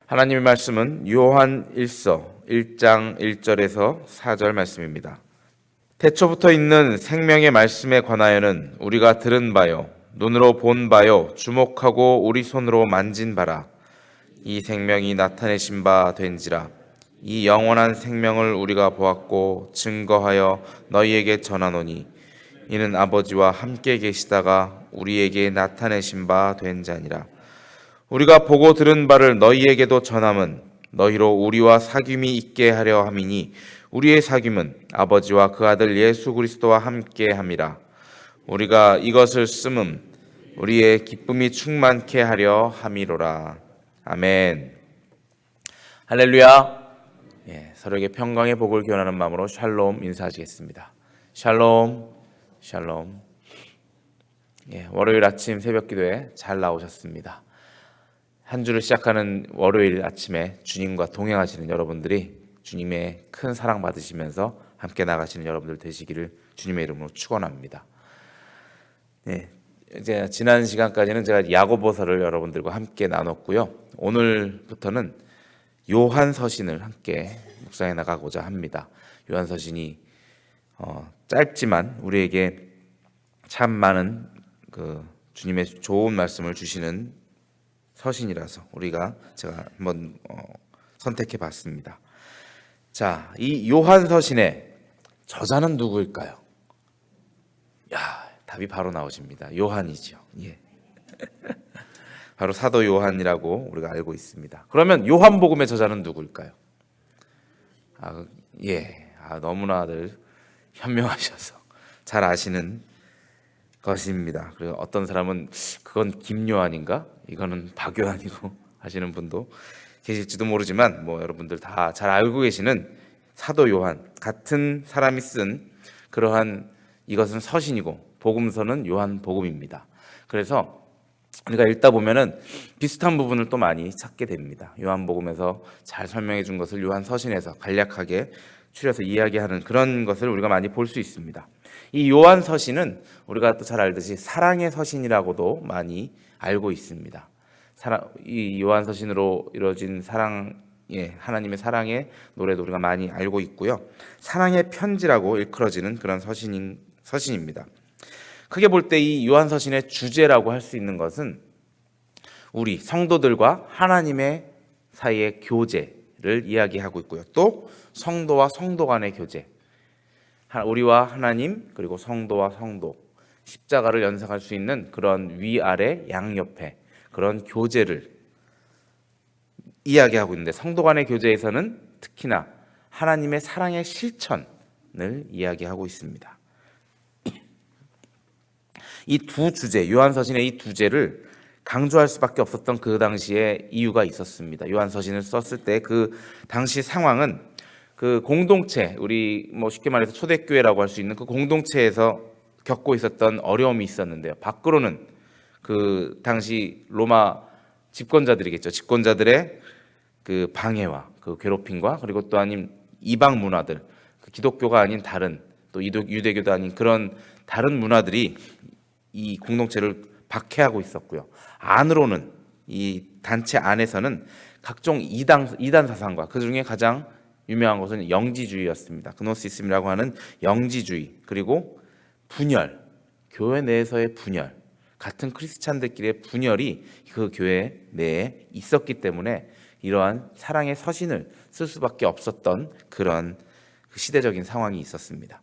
하나님의 말씀은 요한 1서 1장 1절에서 4절 말씀입니다. 태초부터 있는 생명의 말씀에 관하여는 우리가 들은 바요, 눈으로 본 바요, 주목하고 우리 손으로 만진 바라. 이 생명이 나타내신 바 된지라. 이 영원한 생명을 우리가 보았고 증거하여 너희에게 전하노니 이는 아버지와 함께 계시다가 우리에게 나타내신 바 된 자니라. 우리가 보고 들은 바를 너희에게도 전함은 너희로 우리와 사귐이 있게 하려 함이니 우리의 사귐은 아버지와 그 아들 예수 그리스도와 함께 함이라. 우리가 이것을 쓰면 우리의 기쁨이 충만케 하려 함이로라. 아멘. 할렐루야. 서로에게 평강의 복을 기원하는 마음으로 샬롬 인사하시겠습니다. 샬롬, 샬롬. 월요일 아침 새벽 기도에 잘 나오셨습니다. 한 주를 시작하는 월요일 아침에 주님과 동행하시는 여러분들이 주님의 큰 사랑 받으시면서 함께 나가시는 여러분들 되시기를 주님의 이름으로 축원합니다. 이제 지난 시간까지는 제가 야고보서를 여러분들과 함께 나눴고요. 오늘부터는 요한서신을 함께 묵상해 나가고자 합니다. 요한서신이 짧지만 우리에게 참 많은 주님의 좋은 말씀을 주시는 서신이라서 제가 한번 선택해 봤습니다. 자, 이 요한서신의 저자는 누구일까요? 답이 바로 나오십니다. 요한이죠. 바로 사도 요한이라고 우리가 알고 있습니다. 그러면 요한복음의 저자는 누구일까요? 너무나들 현명하셔서 잘 아시는 것입니다. 그리고 어떤 사람은 그건 김요한인가? 이거는 박요한이고 하시는 분도 계실지도 모르지만 여러분들 다 잘 알고 계시는 사도 요한, 같은 사람이 쓴 그러한 이것은 서신이고 복음서는 요한복음입니다. 그래서 우리가 읽다 보면은 비슷한 부분을 또 많이 찾게 됩니다. 요한복음에서 잘 설명해 준 것을 요한서신에서 간략하게 추려서 이야기하는 그런 것을 우리가 많이 볼 수 있습니다. 이 요한서신은 우리가 또 잘 알듯이 사랑의 서신이라고도 많이 알고 있습니다. 이 요한서신으로 이루어진 하나님의 사랑의 노래도 우리가 많이 알고 있고요. 사랑의 편지라고 일컬어지는 그런 서신입니다. 크게 볼 때 이 요한서신의 주제라고 할 수 있는 것은 우리 성도들과 하나님의 사이의 교제를 이야기하고 있고요. 또 성도와 성도 간의 교제, 우리와 하나님 그리고 성도와 성도, 십자가를 연상할 수 있는 그런 위아래 양옆에 그런 교제를 이야기하고 있는데, 성도 간의 교제에서는 특히나 하나님의 사랑의 실천을 이야기하고 있습니다. 이 두 주제, 요한서신의 이 두 주제를 강조할 수밖에 없었던 그 당시에 이유가 있었습니다. 요한서신을 썼을 때 그 당시 상황은 그 공동체, 우리 쉽게 말해서 초대교회라고 할 수 있는 그 공동체에서 겪고 있었던 어려움이 있었는데요. 밖으로는 그 당시 로마 집권자들이겠죠. 집권자들의 그 방해와 그 괴롭힘과 그리고 또 아닌 이방 문화들, 그 기독교가 아닌 다른 또 유대교도 아닌 그런 다른 문화들이 이 공동체를 박해하고 있었고요. 안으로는 이 단체 안에서는 각종 이단 사상과 그 중에 가장 유명한 것은 영지주의였습니다. 그노시즘이라고 하는 영지주의, 그리고 분열, 교회 내에서의 분열, 같은 크리스찬들끼리의 분열이 그 교회 내에 있었기 때문에 이러한 사랑의 서신을 쓸 수밖에 없었던 그런 시대적인 상황이 있었습니다.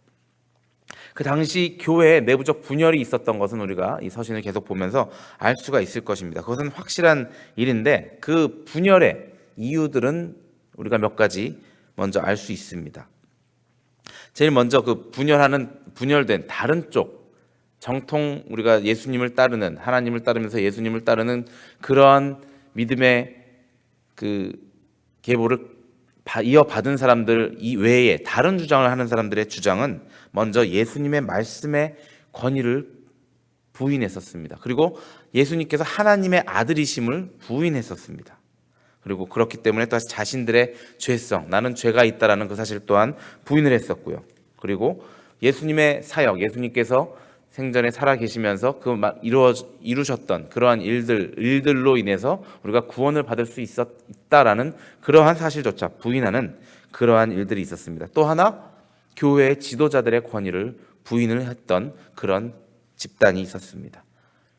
그 당시 교회에 내부적 분열이 있었던 것은 우리가 이 서신을 계속 보면서 알 수가 있을 것입니다. 그것은 확실한 일인데 그 분열의 이유들은 우리가 몇 가지 먼저 알 수 있습니다. 제일 먼저 그 분열된 다른 쪽, 정통 우리가 예수님을 따르는, 하나님을 따르면서 예수님을 따르는 그러한 믿음의 그 계보를 이어받은 사람들 이외에 다른 주장을 하는 사람들의 주장은 먼저 예수님의 말씀의 권위를 부인했었습니다. 그리고 예수님께서 하나님의 아들이심을 부인했었습니다. 그리고 그렇기 때문에 또 자신들의 죄성, 나는 죄가 있다라는 그 사실 또한 부인을 했었고요. 그리고 예수님의 사역, 예수님께서 생전에 살아 계시면서 이루셨던 그러한 일들로 인해서 우리가 구원을 받을 수 있다라는 그러한 사실조차 부인하는 그러한 일들이 있었습니다. 또 하나, 교회의 지도자들의 권위를 부인을 했던 그런 집단이 있었습니다.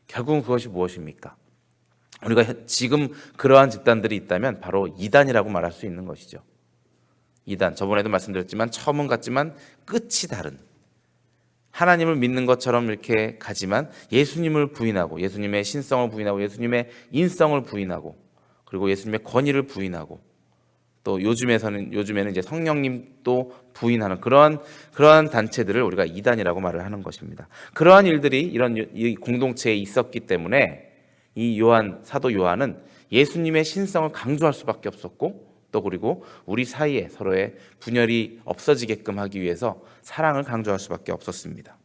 결국은 그것이 무엇입니까? 우리가 지금 그러한 집단들이 있다면 바로 이단이라고 말할 수 있는 것이죠. 이단, 저번에도 말씀드렸지만 처음은 같지만 끝이 다른, 하나님을 믿는 것처럼 이렇게 가지만 예수님을 부인하고, 예수님의 신성을 부인하고, 예수님의 인성을 부인하고, 그리고 예수님의 권위를 부인하고, 또 요즘에는 이제 성령님도 부인하는 그러한 단체들을 우리가 이단이라고 말을 하는 것입니다. 그러한 일들이 이 공동체에 있었기 때문에 이 사도 요한은 예수님의 신성을 강조할 수밖에 없었고, 또 그리고 우리 사이에 서로의 분열이 없어지게끔 하기 위해서 사랑을 강조할 수밖에 없었습니다.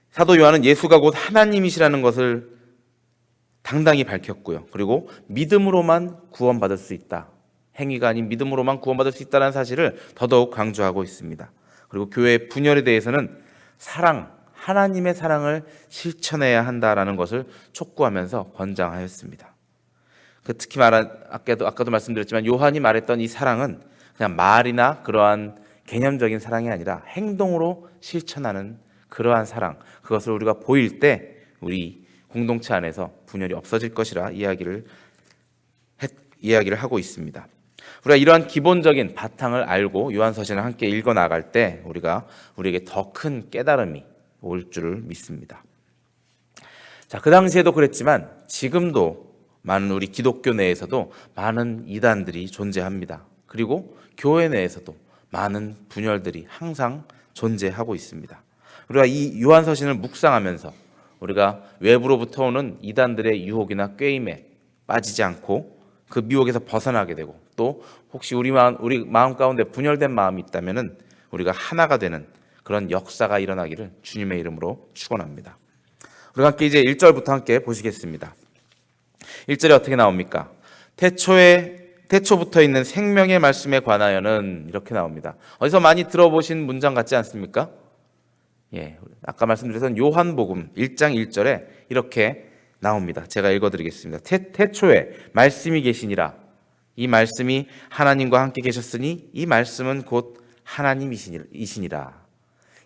사도 요한은 예수가 곧 하나님이시라는 것을 당당히 밝혔고요. 그리고 믿음으로만 구원받을 수 있다, 행위가 아닌 믿음으로만 구원받을 수 있다는 사실을 더더욱 강조하고 있습니다. 그리고 교회의 분열에 대해서는 하나님의 사랑을 실천해야 한다라는 것을 촉구하면서 권장하였습니다. 특히 아까도 말씀드렸지만 요한이 말했던 이 사랑은 그냥 말이나 그러한 개념적인 사랑이 아니라 행동으로 실천하는 그러한 사랑, 그것을 우리가 보일 때 우리 공동체 안에서 분열이 없어질 것이라 이야기를 하고 있습니다. 우리가 이러한 기본적인 바탕을 알고 요한서신을 함께 읽어 나갈 때 우리에게 더 큰 깨달음이 올 줄을 믿습니다. 자, 그 당시에도 그랬지만 지금도 많은 우리 기독교 내에서도 많은 이단들이 존재합니다. 그리고 교회 내에서도 많은 분열들이 항상 존재하고 있습니다. 우리가 이 요한서신을 묵상하면서 우리가 외부로부터 오는 이단들의 유혹이나 꾀임에 빠지지 않고 그 미혹에서 벗어나게 되고, 또 혹시 우리 마음 가운데 분열된 마음이 있다면은 우리가 하나가 되는 그런 역사가 일어나기를 주님의 이름으로 축원합니다. 우리가 함께 이제 1절부터 함께 보시겠습니다. 1절에 어떻게 나옵니까? 태초부터 있는 생명의 말씀에 관하여는, 이렇게 나옵니다. 어디서 많이 들어보신 문장 같지 않습니까? 예, 아까 말씀드렸던 요한복음 1장 1절에 이렇게 나옵니다. 제가 읽어드리겠습니다. 태초에 말씀이 계시니라. 이 말씀이 하나님과 함께 계셨으니 이 말씀은 곧 하나님이시니라.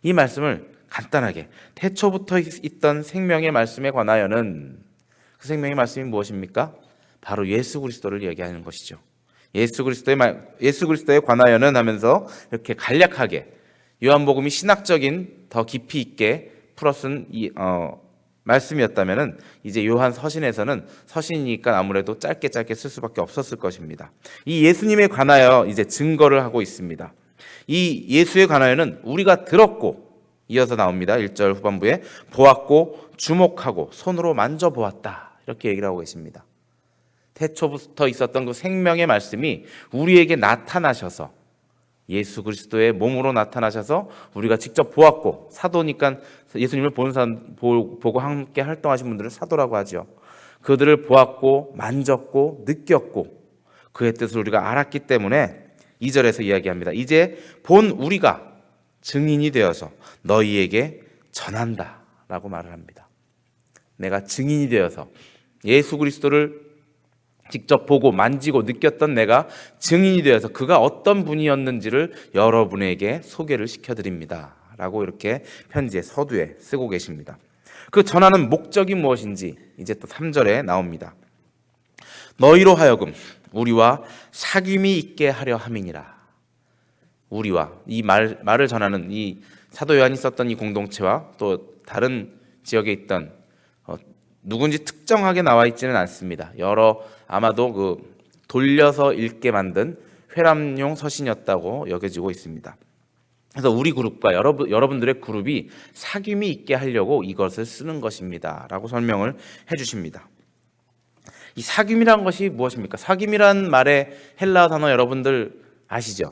이 말씀을 간단하게, 태초부터 있던 생명의 말씀에 관하여는, 그 생명의 말씀이 무엇입니까? 바로 예수 그리스도를 얘기하는 것이죠. 예수 그리스도에 관하여는 하면서 이렇게 간략하게 요한복음이 신학적인 더 깊이 있게 풀어쓴 말씀이었다면은 이제 요한 서신에서는 서신이니까 아무래도 짧게 쓸 수밖에 없었을 것입니다. 이 예수님에 관하여 이제 증거를 하고 있습니다. 이 예수에 관하여는 우리가 들었고, 이어서 나옵니다. 1절 후반부에 보았고 주목하고 손으로 만져보았다, 이렇게 얘기를 하고 계십니다. 태초부터 있었던 그 생명의 말씀이 우리에게 나타나셔서, 예수 그리스도의 몸으로 나타나셔서 우리가 직접 보았고, 사도니까 예수님을 보는 사람, 보고 함께 활동하신 분들을 사도라고 하죠. 그들을 보았고 만졌고 느꼈고 그의 뜻을 우리가 알았기 때문에 2절에서 이야기합니다. 이제 본 우리가 증인이 되어서 너희에게 전한다 라고 말을 합니다. 내가 증인이 되어서 예수 그리스도를 직접 보고 만지고 느꼈던 내가 증인이 되어서 그가 어떤 분이었는지를 여러분에게 소개를 시켜드립니다 라고 이렇게 편지의 서두에 쓰고 계십니다. 그 전하는 목적이 무엇인지 이제 또 3절에 나옵니다. 너희로 하여금 우리와 사귐이 있게 하려 함이니라. 우리와, 이 말을 전하는 이 사도 요한이 썼던 이 공동체와 또 다른 지역에 있던 누군지 특정하게 나와 있지는 않습니다. 아마도 돌려서 읽게 만든 회람용 서신이었다고 여겨지고 있습니다. 그래서 우리 그룹과 여러분들의 그룹이 사귐이 있게 하려고 이것을 쓰는 것입니다 라고 설명을 해주십니다. 이 사귐이라는 것이 무엇입니까? 사귐이라는 말의 헬라어 단어 여러분들 아시죠?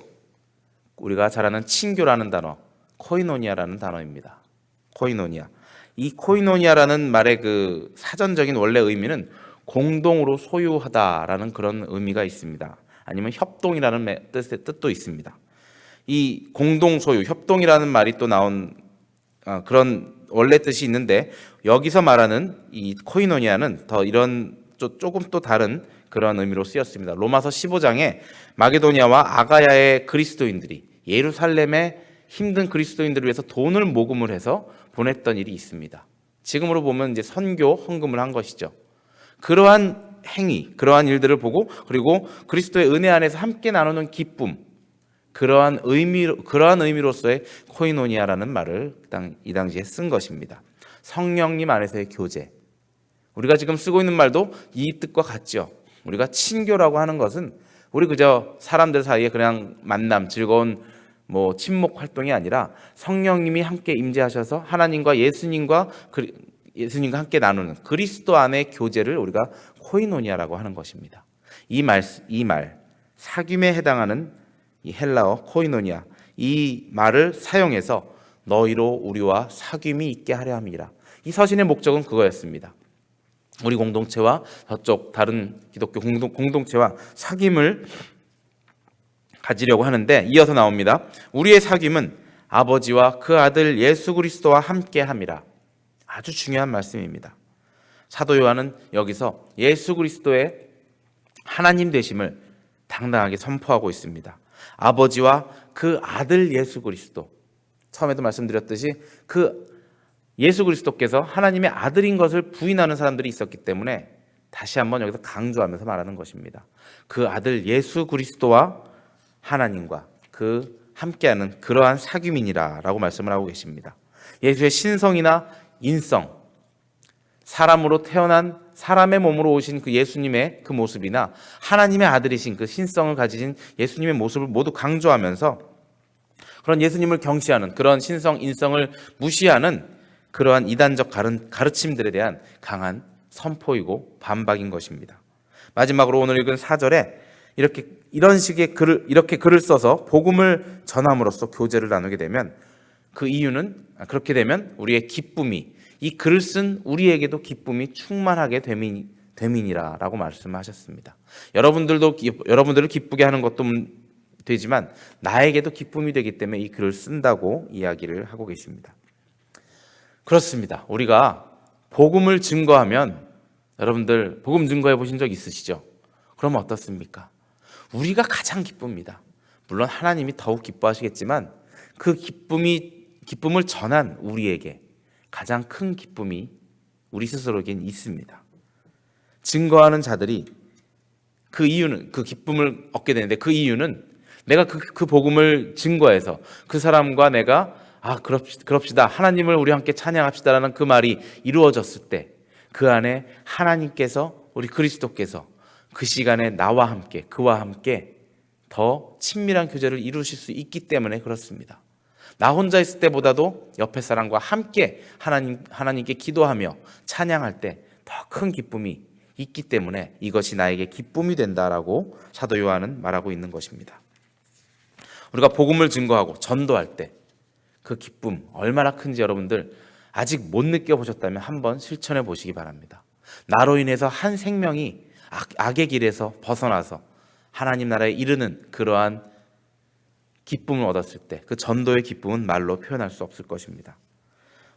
우리가 잘 아는 친교라는 단어, 코이노니아라는 단어입니다. 코이노니아. 이 코이노니아라는 말의 그 사전적인 원래 의미는 공동으로 소유하다라는 그런 의미가 있습니다. 아니면 협동이라는 뜻도 있습니다. 이 공동 소유, 협동이라는 말이 또 나온 그런 원래 뜻이 있는데 여기서 말하는 이 코이노니아는 더 이런 조금 또 다른 그런 의미로 쓰였습니다. 로마서 15장에 마게도니아와 아가야의 그리스도인들이 예루살렘의 힘든 그리스도인들을 위해서 돈을 모금을 해서 보냈던 일이 있습니다. 지금으로 보면 이제 선교 헌금을 한 것이죠. 그러한 행위, 그러한 일들을 보고 그리고 그리스도의 은혜 안에서 함께 나누는 기쁨, 그러한 의미로서의 코이노니아라는 말을 이 당시에 쓴 것입니다. 성령님 안에서의 교제. 우리가 지금 쓰고 있는 말도 이 뜻과 같죠. 우리가 친교라고 하는 것은 우리 그저 사람들 사이에 그냥 만남, 즐거운 친목 활동이 아니라 성령님이 함께 임재하셔서 하나님과 예수님과 함께 나누는 그리스도 안의 교제를 우리가 코이노니아라고 하는 것입니다. 이 말 사귐에 해당하는 이 헬라어 코이노니아, 이 말을 사용해서 너희로 우리와 사귐이 있게 하려 함이라. 이 서신의 목적은 그거였습니다. 우리 공동체와 저쪽 다른 기독교 공동체와 사귐을 가지려고 하는데 이어서 나옵니다. 우리의 사귐은 아버지와 그 아들 예수 그리스도와 함께 함이라. 아주 중요한 말씀입니다. 사도 요한은 여기서 예수 그리스도의 하나님 되심을 당당하게 선포하고 있습니다. 아버지와 그 아들 예수 그리스도. 처음에도 말씀드렸듯이 그 예수 그리스도께서 하나님의 아들인 것을 부인하는 사람들이 있었기 때문에 다시 한번 여기서 강조하면서 말하는 것입니다. 그 아들 예수 그리스도와 하나님과 그 함께하는 그러한 사귐이니라라고 말씀을 하고 계십니다. 예수의 신성이나 인성, 사람으로 태어난 사람의 몸으로 오신 그 예수님의 그 모습이나 하나님의 아들이신 그 신성을 가지신 예수님의 모습을 모두 강조하면서 그런 예수님을 경시하는 그런 신성, 인성을 무시하는 그러한 이단적 가르침들에 대한 강한 선포이고 반박인 것입니다. 마지막으로 오늘 읽은 4절에 이런 식의 글을 써서 복음을 전함으로써 교제를 나누게 되면 그 이유는 그렇게 되면 우리의 기쁨이 이 글을 쓴 우리에게도 기쁨이 충만하게 됨이니라라고 말씀하셨습니다. 여러분들을 기쁘게 하는 것도 되지만 나에게도 기쁨이 되기 때문에 이 글을 쓴다고 이야기를 하고 계십니다. 그렇습니다. 우리가 복음을 증거하면 여러분들 복음 증거해 보신 적 있으시죠? 그러면 어떻습니까? 우리가 가장 기쁩니다. 물론 하나님이 더욱 기뻐하시겠지만 그 기쁨을 전한 우리에게 가장 큰 기쁨이 우리 스스로에겐 있습니다. 증거하는 자들이 그 기쁨을 얻게 되는데 그 이유는 내가 그 복음을 증거해서 그 사람과 내가 그럽시다. 하나님을 우리 함께 찬양합시다라는 그 말이 이루어졌을 때 그 안에 하나님께서 우리 그리스도께서 그 시간에 나와 함께 그와 함께 더 친밀한 교제를 이루실 수 있기 때문에 그렇습니다. 나 혼자 있을 때보다도 옆에 사람과 함께 하나님께 기도하며 찬양할 때 더 큰 기쁨이 있기 때문에 이것이 나에게 기쁨이 된다라고 사도 요한은 말하고 있는 것입니다. 우리가 복음을 증거하고 전도할 때 그 기쁨 얼마나 큰지 여러분들 아직 못 느껴보셨다면 한번 실천해 보시기 바랍니다. 나로 인해서 한 생명이 악의 길에서 벗어나서 하나님 나라에 이르는 그러한 기쁨을 얻었을 때 그 전도의 기쁨은 말로 표현할 수 없을 것입니다.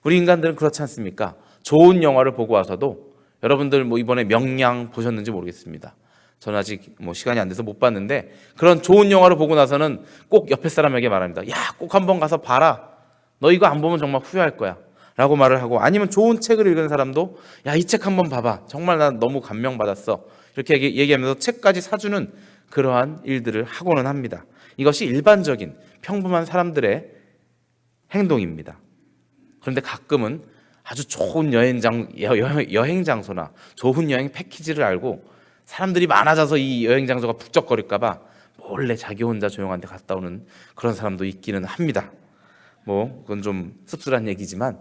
우리 인간들은 그렇지 않습니까? 좋은 영화를 보고 와서도 여러분들 이번에 명량 보셨는지 모르겠습니다. 저는 아직 시간이 안 돼서 못 봤는데 그런 좋은 영화를 보고 나서는 꼭 옆에 사람에게 말합니다. 야, 꼭 한번 가서 봐라. 너 이거 안 보면 정말 후회할 거야 라고 말을 하고, 아니면 좋은 책을 읽은 사람도 야, 이 책 한번 봐봐. 정말 난 너무 감명받았어. 이렇게 얘기하면서 책까지 사주는 그러한 일들을 하고는 합니다. 이것이 일반적인 평범한 사람들의 행동입니다. 그런데 가끔은 아주 좋은 여행 장소나 좋은 여행 패키지를 알고 사람들이 많아져서 이 여행 장소가 북적거릴까 봐 몰래 자기 혼자 조용한 데 갔다 오는 그런 사람도 있기는 합니다. 그건 좀 씁쓸한 얘기지만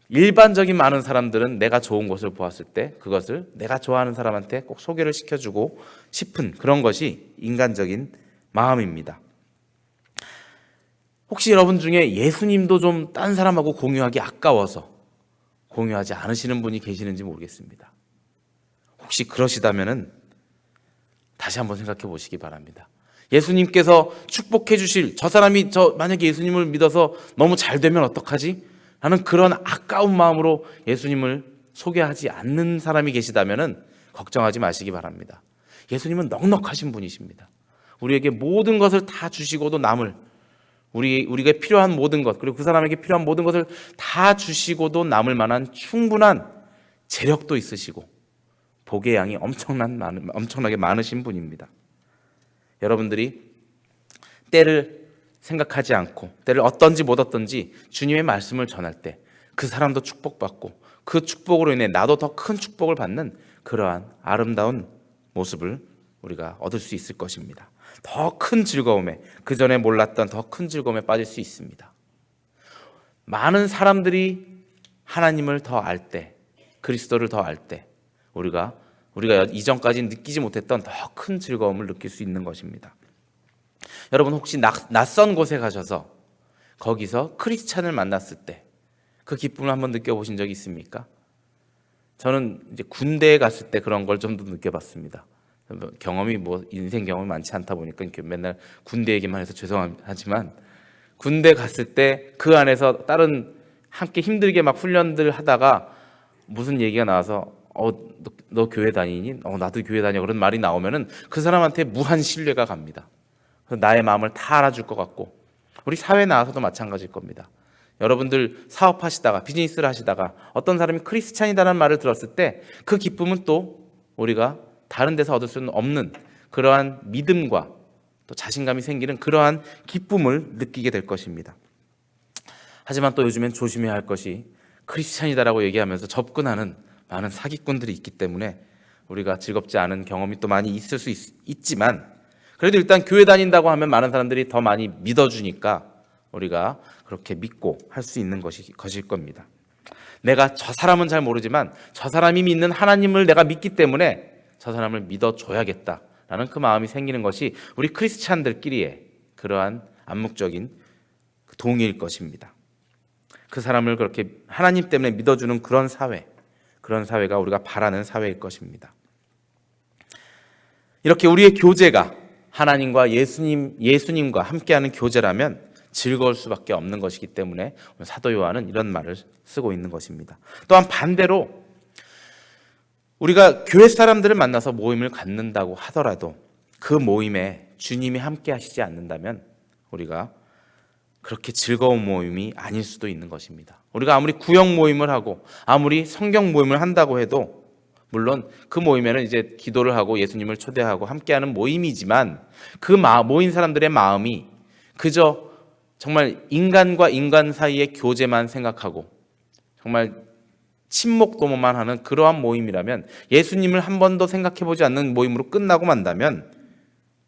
일반적인 많은 사람들은 내가 좋은 곳을 보았을 때 그것을 내가 좋아하는 사람한테 꼭 소개를 시켜주고 싶은 그런 것이 인간적인 마음입니다. 혹시 여러분 중에 예수님도 좀 딴 사람하고 공유하기 아까워서 공유하지 않으시는 분이 계시는지 모르겠습니다. 혹시 그러시다면은 다시 한번 생각해 보시기 바랍니다. 예수님께서 축복해 주실 저 사람이 만약에 예수님을 믿어서 너무 잘 되면 어떡하지? 라는 그런 아까운 마음으로 예수님을 소개하지 않는 사람이 계시다면 걱정하지 마시기 바랍니다. 예수님은 넉넉하신 분이십니다. 우리에게 모든 것을 다 주시고도 남을, 우리가 필요한 모든 것, 그리고 그 사람에게 필요한 모든 것을 다 주시고도 남을 만한 충분한 재력도 있으시고 복의 양이 엄청나게 많으신 분입니다. 여러분들이 때를 생각하지 않고 때를 어떤지 못 어떤지 주님의 말씀을 전할 때 그 사람도 축복받고 그 축복으로 인해 나도 더 큰 축복을 받는 그러한 아름다운 모습을 우리가 얻을 수 있을 것입니다. 더 큰 즐거움에, 그 전에 몰랐던 더 큰 즐거움에 빠질 수 있습니다. 많은 사람들이 하나님을 더 알 때, 그리스도를 더 알 때 우리가 이전까지 느끼지 못했던 더 큰 즐거움을 느낄 수 있는 것입니다. 여러분 혹시 낯선 곳에 가셔서 거기서 크리스찬을 만났을 때 그 기쁨을 한번 느껴보신 적이 있습니까? 저는 이제 군대에 갔을 때 그런 걸 좀 더 느껴봤습니다. 인생 경험이 많지 않다 보니까 맨날 군대 얘기만 해서 죄송하지만 군대 갔을 때 그 안에서 다른 함께 힘들게 막 훈련들 하다가 무슨 얘기가 나와서 너 교회 다니니? 나도 교회 다녀. 그런 말이 나오면은 그 사람한테 무한 신뢰가 갑니다. 나의 마음을 다 알아줄 것 같고 우리 사회에 나와서도 마찬가지일 겁니다. 여러분들 사업하시다가 비즈니스를 하시다가 어떤 사람이 크리스찬이다라는 말을 들었을 때 그 기쁨은 또 우리가 다른 데서 얻을 수는 없는 그러한 믿음과 또 자신감이 생기는 그러한 기쁨을 느끼게 될 것입니다. 하지만 또 요즘엔 조심해야 할 것이 크리스찬이다라고 얘기하면서 접근하는 많은 사기꾼들이 있기 때문에 우리가 즐겁지 않은 경험이 또 많이 있을 수 있지만 그래도 일단 교회 다닌다고 하면 많은 사람들이 더 많이 믿어주니까 우리가 그렇게 믿고 할 수 있는 것일 겁니다. 내가 저 사람은 잘 모르지만 저 사람이 믿는 하나님을 내가 믿기 때문에 저 사람을 믿어줘야겠다라는 그 마음이 생기는 것이 우리 크리스찬들끼리의 그러한 암묵적인 동의일 것입니다. 그 사람을 그렇게 하나님 때문에 믿어주는 그런 사회가 우리가 바라는 사회일 것입니다. 이렇게 우리의 교제가 하나님과 예수님과 함께하는 교제라면 즐거울 수밖에 없는 것이기 때문에 사도 요한은 이런 말을 쓰고 있는 것입니다. 또한 반대로 우리가 교회 사람들을 만나서 모임을 갖는다고 하더라도 그 모임에 주님이 함께 하시지 않는다면 우리가 그렇게 즐거운 모임이 아닐 수도 있는 것입니다. 우리가 아무리 구역 모임을 하고 아무리 성경 모임을 한다고 해도 물론 그 모임에는 이제 기도를 하고 예수님을 초대하고 함께하는 모임이지만 그 모인 사람들의 마음이 그저 정말 인간과 인간 사이의 교제만 생각하고 정말 친목 도모만 하는 그러한 모임이라면 예수님을 한 번도 생각해보지 않는 모임으로 끝나고 만다면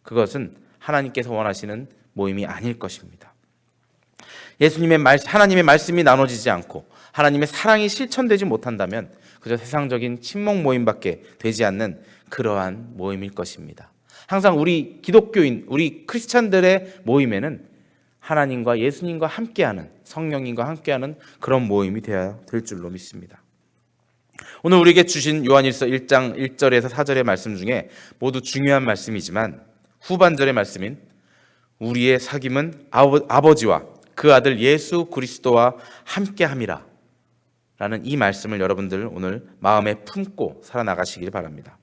그것은 하나님께서 원하시는 모임이 아닐 것입니다. 하나님의 말씀이 나눠지지 않고 하나님의 사랑이 실천되지 못한다면 그저 세상적인 친목 모임밖에 되지 않는 그러한 모임일 것입니다. 항상 우리 기독교인, 우리 크리스찬들의 모임에는 하나님과 예수님과 함께하는, 성령님과 함께하는 그런 모임이 되어야 될 줄로 믿습니다. 오늘 우리에게 주신 요한일서 1장 1절에서 4절의 말씀 중에 모두 중요한 말씀이지만 후반절의 말씀인 우리의 사귐은 아버지와 그 아들 예수 그리스도와 함께함이라 라는 이 말씀을 여러분들 오늘 마음에 품고 살아나가시길 바랍니다.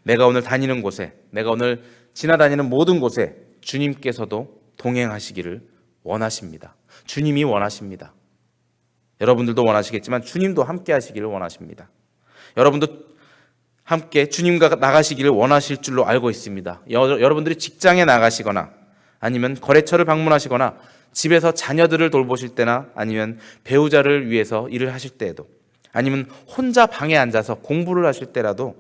내가 오늘 다니는 곳에, 내가 오늘 지나다니는 모든 곳에 주님께서도 동행하시기를 원하십니다. 주님이 원하십니다. 여러분들도 원하시겠지만 주님도 함께 하시기를 원하십니다. 여러분도 함께 주님과 나가시기를 원하실 줄로 알고 있습니다. 여러분들이 직장에 나가시거나 아니면 거래처를 방문하시거나 집에서 자녀들을 돌보실 때나 아니면 배우자를 위해서 일을 하실 때에도 아니면 혼자 방에 앉아서 공부를 하실 때라도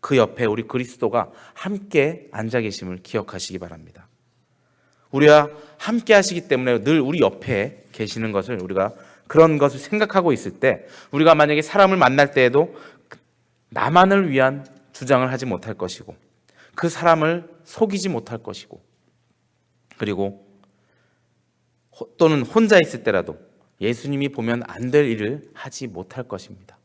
그 옆에 우리 그리스도가 함께 앉아 계심을 기억하시기 바랍니다. 우리와 함께 하시기 때문에 늘 우리 옆에 계시는 것을 우리가 그런 것을 생각하고 있을 때 우리가 만약에 사람을 만날 때에도 나만을 위한 주장을 하지 못할 것이고 그 사람을 속이지 못할 것이고 그리고 또는 혼자 있을 때라도 예수님이 보면 안 될 일을 하지 못할 것입니다.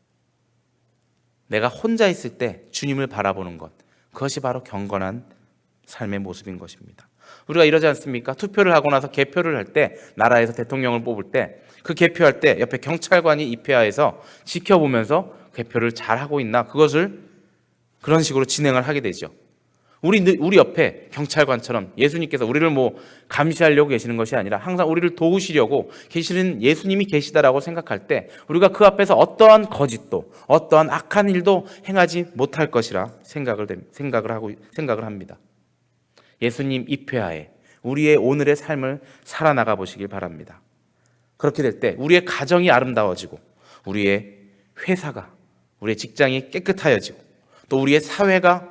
내가 혼자 있을 때 주님을 바라보는 것, 그것이 바로 경건한 삶의 모습인 것입니다. 우리가 이러지 않습니까? 투표를 하고 나서 개표를 할 때, 나라에서 대통령을 뽑을 때 그 개표할 때 옆에 경찰관이 입회하에서 지켜보면서 개표를 잘 하고 있나, 그것을 그런 식으로 진행을 하게 되죠. 우리 옆에 경찰관처럼 예수님께서 우리를 감시하려고 계시는 것이 아니라 항상 우리를 도우시려고 계시는 예수님이 계시다라고 생각할 때, 우리가 그 앞에서 어떠한 거짓도 어떠한 악한 일도 행하지 못할 것이라 생각을 합니다. 예수님 입회하에 우리의 오늘의 삶을 살아나가 보시길 바랍니다. 그렇게 될 때 우리의 가정이 아름다워지고, 우리의 회사가, 우리의 직장이 깨끗하여지고, 또 우리의 사회가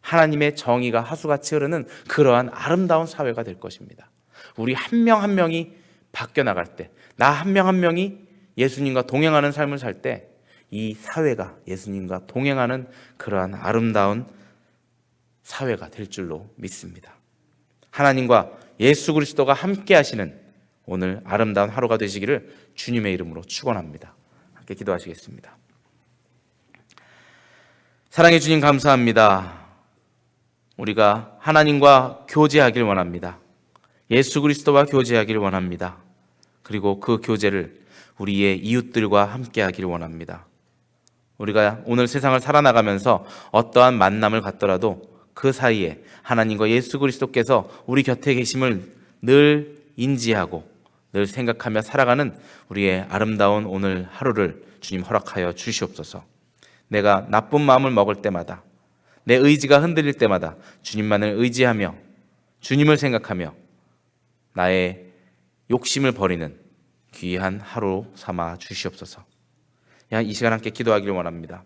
하나님의 정의가 하수같이 흐르는 그러한 아름다운 사회가 될 것입니다. 우리 한 명 한 명이 바뀌어 나갈 때, 나 한 명 한 명이 예수님과 동행하는 삶을 살 때, 이 사회가 예수님과 동행하는 그러한 아름다운 사회가 될 줄로 믿습니다. 하나님과 예수 그리스도가 함께 하시는 오늘 아름다운 하루가 되시기를 주님의 이름으로 축원합니다. 함께 기도하시겠습니다. 사랑해 주님, 감사합니다. 우리가 하나님과 교제하길 원합니다. 예수 그리스도와 교제하길 원합니다. 그리고 그 교제를 우리의 이웃들과 함께 하길 원합니다. 우리가 오늘 세상을 살아나가면서 어떠한 만남을 갖더라도 그 사이에 하나님과 예수 그리스도께서 우리 곁에 계심을 늘 인지하고 늘 생각하며 살아가는 우리의 아름다운 오늘 하루를 주님 허락하여 주시옵소서. 내가 나쁜 마음을 먹을 때마다, 내 의지가 흔들릴 때마다 주님만을 의지하며 주님을 생각하며 나의 욕심을 버리는 귀한 하루 삼아 주시옵소서. 이 시간 함께 기도하기를 원합니다.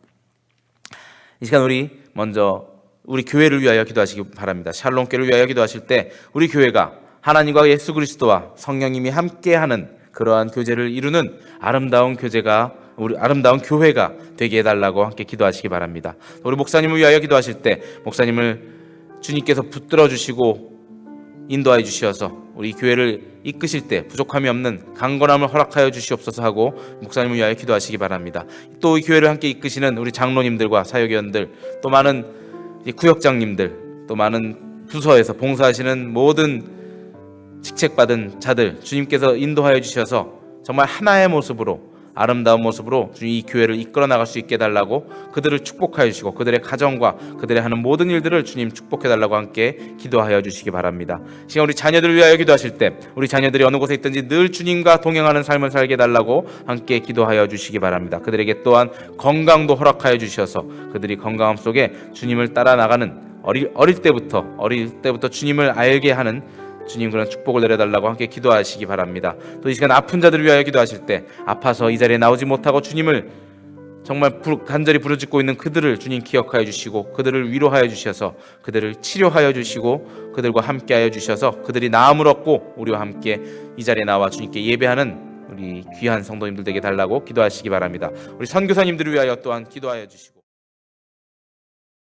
이 시간 우리 먼저 우리 교회를 위하여 기도하시기 바랍니다. 샬롬교회를 위하여 기도하실 때 우리 교회가 하나님과 예수 그리스도와 성령님이 함께하는 그러한 교제를 이루는 아름다운 교회가 되게 해달라고 함께 기도하시기 바랍니다. 우리 목사님을 위하여 기도하실 때 목사님을 주님께서 붙들어 주시고 인도하여 주시어서 우리 교회를 이끄실 때 부족함이 없는 강건함을 허락하여 주시옵소서 하고 목사님을 위하여 기도하시기 바랍니다. 또 이 교회를 함께 이끄시는 우리 장로님들과 사역위원들, 또 많은 구역장님들, 또 많은 부서에서 봉사하시는 모든 직책받은 자들, 주님께서 인도하여 주셔서 정말 하나의 모습으로, 아름다운 모습으로 이 교회를 이끌어 나갈 수 있게 해달라고 그들을 축복하여 주시고 그들의 가정과 그들의 하는 모든 일들을 주님 축복해 달라고 함께 기도하여 주시기 바랍니다. 지금 우리 자녀들을 위하여 기도하실 때 우리 자녀들이 어느 곳에 있든지 늘 주님과 동행하는 삶을 살게 해달라고 함께 기도하여 주시기 바랍니다. 그들에게 또한 건강도 허락하여 주셔서 그들이 건강함 속에 주님을 따라 나가는 어릴 때부터 주님을 알게 하는 주님 그런 축복을 내려달라고 함께 기도하시기 바랍니다. 또 이 시간 아픈 자들을 위하여 기도하실 때 아파서 이 자리에 나오지 못하고 주님을 정말 간절히 부르짖고 있는 그들을 주님 기억하여 주시고 그들을 위로하여 주셔서 그들을 치료하여 주시고 그들과 함께하여 주셔서 그들이 나음을 얻고 우리와 함께 이 자리에 나와 주님께 예배하는 우리 귀한 성도님들 되게 달라고 기도하시기 바랍니다. 우리 선교사님들을 위하여 또한 기도하여 주시고